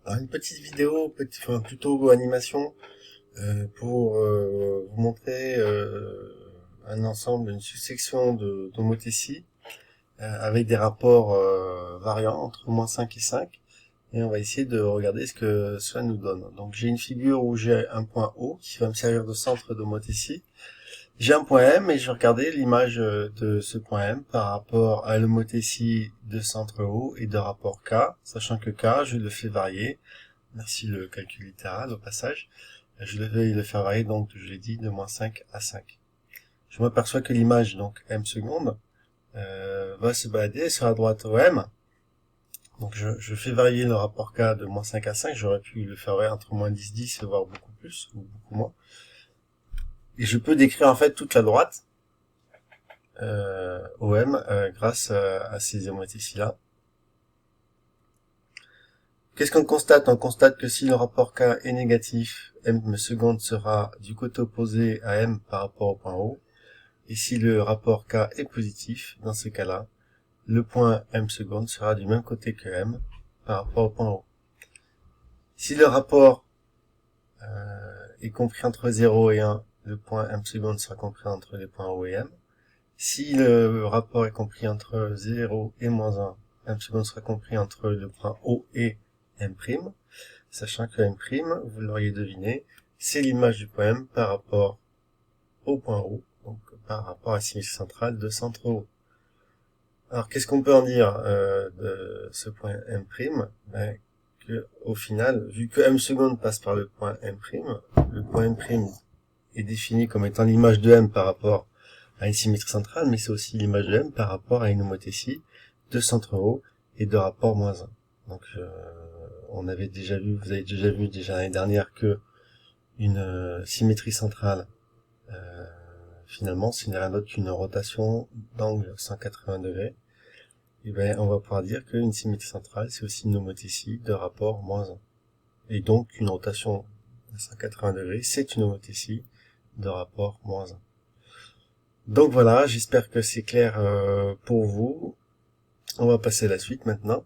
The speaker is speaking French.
Alors, une petite vidéo, enfin, plutôt animation, pour vous montrer un ensemble, une succession d'homothéties avec des rapports variants entre -5 et 5. Et on va essayer de regarder ce que cela nous donne. Donc j'ai une figure où j'ai un point O qui va me servir de centre d'homothétie. J'ai un point M et je vais regarder l'image de ce point M par rapport à l'homothétie de centre O et de rapport K, sachant que K, je le fais varier. Merci le calcul littéral au passage. Je vais le faire varier, donc je l'ai dit, de -5 à 5. Je m'aperçois que l'image, donc M seconde, va se balader sur la droite OM. Donc je fais varier le rapport K de -5 à 5. J'aurais pu le faire varier entre -10, 10, voire beaucoup plus, ou beaucoup moins. Et je peux décrire en fait toute la droite OM grâce à ces homothéties-là. Qu'est-ce qu'on constate? On constate que si le rapport K est négatif, M seconde sera du côté opposé à M par rapport au point O. Et si le rapport K est positif, dans ce cas-là, le point M seconde sera du même côté que M par rapport au point O. Si le rapport est compris entre 0 et 1, le point M seconde sera compris entre les points O et M. Si le rapport est compris entre 0 et -1, M seconde sera compris entre le point O et M', sachant que M', vous l'auriez deviné, c'est l'image du point M par rapport au point O, donc par rapport à la symétrie centrale de centre O. Alors qu'est-ce qu'on peut en dire de ce point M'? Ben, que, au final, vu que M seconde passe par le point M', le point M' est défini comme étant l'image de M par rapport à une symétrie centrale, mais c'est aussi l'image de M par rapport à une homothétie de centre O et de rapport -1. Donc on avait déjà vu, vous avez déjà vu l'année dernière que une symétrie centrale, finalement, ce n'est rien d'autre qu'une rotation d'angle 180 degrés. Et ben on va pouvoir dire qu'une symétrie centrale, c'est aussi une homothétie de rapport -1. Et donc une rotation à 180 degrés, c'est une homothétie de rapport -1. Donc voilà, j'espère que c'est clair pour vous. On va passer à la suite maintenant.